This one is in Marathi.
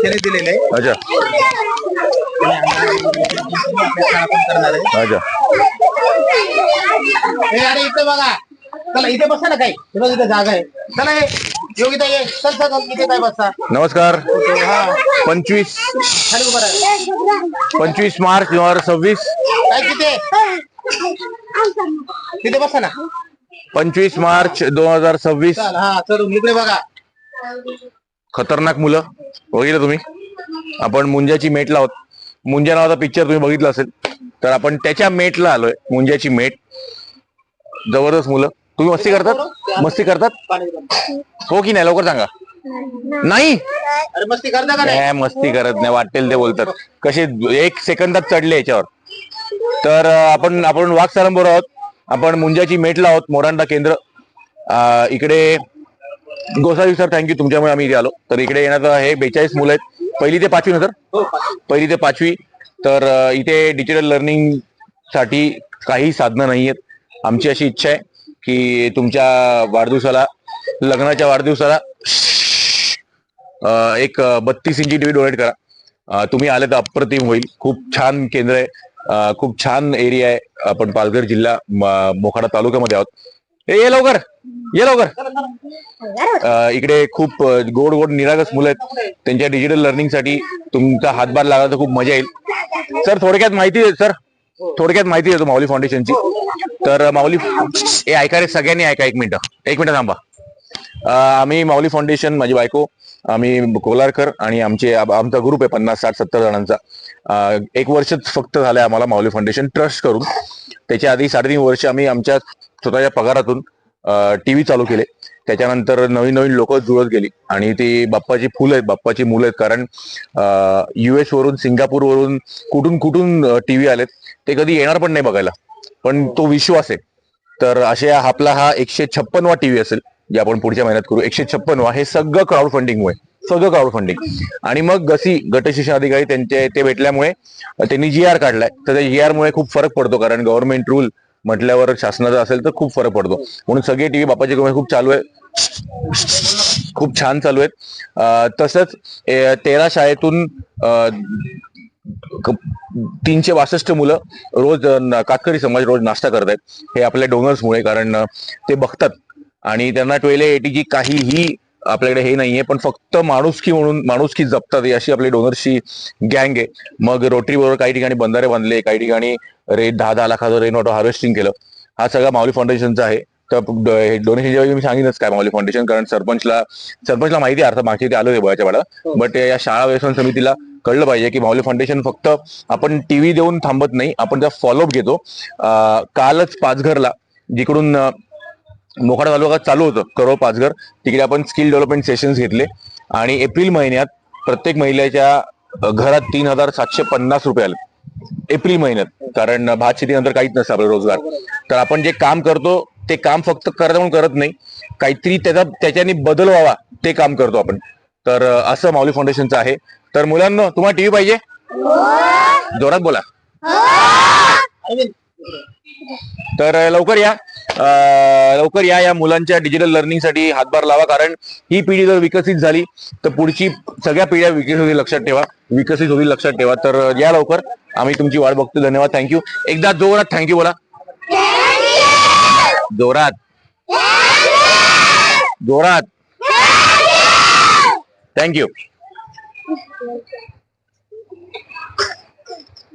त्याने दिलेलं आहे. अच्छा अच्छा. अरे इथे बघा, चला इथे बसा ना. काही बघ इथे जागा आहे. चला हे योगिता ये, चल चल इथे काय बसा. नमस्कार. 25 मार्च 2026. काय तिथे तिथे बसा ना. 25 मार्च 2026. हा चल इकडे बघा. खतरनाक मुलं बघितलं तुम्ही. आपण मुंजाची मेटला आहोत. मुंजा नावाचा पिक्चर तुम्ही बघितला असेल, तर आपण त्याच्या मेटला आलोय. मुंजाची मेट. जबरदस्त मुलं. तुम्ही मस्ती करतात? मस्ती करतात हो की नाही? लवकर सांगा. नाही अरे मस्ती करता का नाही? मस्ती करत नाही. वाटेल ते बोलतात. कसे 1 सेकंदात चढले याच्यावर. तर आपण वाघ सारंबरोबर आहोत. आपण मुंजाची मेटला आहोत. मोरांडा केंद्र. इकडे गोसावी सर, थँक्यू, तुमच्यामुळे आम्ही इथे आलो. तर इकडे येण्याचं हे 42 मुलं आहेत. 1ली ते 5वी ना सर? 1ली ते 5वी. तर इथे डिजिटल लर्निंग साठी काही साधनं नाही आहेत. आमची अशी इच्छा आहे की तुमच्या वाढदिवसाला, लग्नाच्या वाढदिवसाला एक 32 इंची टीव्ही डोनेट करा. तुम्ही आले तर अप्रतिम होईल. खूप छान केंद्र आहे. खूप छान एरिया आहे. आपण पालघर जिल्हा मोखाडा तालुक्यामध्ये आहोत. ये लवकर, ये लवकर. इकडे खूप गोड गोड निरागस मुलं आहेत. त्यांच्या डिजिटल लर्निंग साठी तुमचा हातभार लागला तर खूप मजा येईल. सर थोडक्यात माहिती दे सर. थोडक्यात माहिती देतो माऊली फाउंडेशनची. तर माऊली हे ऐका रे, सगळ्यांनी ऐका. 1 मिनिट थांबा. आम्ही माऊली फाउंडेशन, माझी बायको, आम्ही कोलारकर आणि आमचा ग्रुप आहे 50, 60, 70 जणांचा. 1 वर्षच फक्त झालंय आम्हाला माऊली फाउंडेशन ट्रस्ट करून. त्याच्या आधी 3.5 वर्ष आम्ही आमच्या स्वतःच्या पगारातून टीव्ही चालू केले. त्याच्यानंतर नवीन नवीन लोक जुळत गेली आणि ती बाप्पाची फुलं आहेत, बाप्पाची मुलं आहेत. कारण US वरून, सिंगापूर वरून, कुठून कुठून टीव्ही आलेत. ते कधी येणार पण नाही बघायला, पण तो विश्वास आहे. तर आपला हा 156वा टीव्ही असेल जे आपण पुढच्या महिन्यात करू. 156वा. हे सगळं क्राऊड फंडिंगमुळे, सगळं क्राऊड फंडिंग. आणि मग गट शिक्षण अधिकारी ते भेटल्यामुळे त्यांनी GR काढलाय. तर त्या GR मुळे खूप फरक पडतो. कारण गव्हर्नमेंट रूल म्हटल्यावर शासनाचा असेल तर खूप फरक पडतो. म्हणून सगळे टीव्ही बाप्पाची खूप चालू आहे. खूप छान चालू आहेत. तसंच 13 शाळेतून 362 मुलं रोज, कातकरी समाज रोज नाश्ता करतायत. हे आपल्या डोनर्समुळे. कारण ते बघतात आणि त्यांना 1280 काहीही आपल्याकडे हे नाहीये, पण फक्त माणुसकी म्हणून माणुसकी जपतात. अशी आपली डोनर्सची गँग आहे. मग रोटरी बरोबर काही ठिकाणी बंधारे बांधले, काही ठिकाणी 10-10 लाखाचं रेन वॉटर हार्वेस्टिंग केलं. हा सगळा माऊली फाउंडेशनचा आहे. तर डोनेशन जेव्हा मी सांगितलंच काय माऊली फाउंडेशन. कारण सरपंचला माहिती आहे. अर्थ मागची ते आलो आहे बळाच्या बाळा. बट या शाळा व्यसन समितीला कळलं पाहिजे की माऊली फाउंडेशन फक्त आपण टीव्ही देऊन थांबत नाही, आपण त्या फॉलोअप घेतो. कालच पाचघरला, जिकडून मोखाडा तालुका चालू होतं, करो पाचघर, तिकडे आपण स्किल डेव्हलपमेंट सेशन्स घेतले. आणि एप्रिल महिन्यात प्रत्येक महिलेच्या घरात 3750 रुपये आले. एप्रिल महिन्यात. कारण भात शेतीनंतर काहीच नसतं आपलं रोजगार. तर आपण जे काम करतो ते काम फक्त करत म्हणून करत नाही, काहीतरी त्याच्याने बदल व्हावा ते काम करतो आपण. तर असं माऊली फाउंडेशनचं आहे. तर मुलांना, तुम्हाला टीव्ही पाहिजे? जोरात बोला. तर लवकर या, लवकर या. या मुलांच्या डिजिटल लर्निंग साठी हातभार लावा. कारण ही पिढी जर विकसित झाली तर पुढची सगळ्या पिढ्या विकसित होतील, लक्षात ठेवा. तर या लवकर. आम्ही तुमची वाट बघतो. धन्यवाद. थँक्यू. एकदा जोरात थँक्यू बोला. जोरात जोरात. थँक्यू.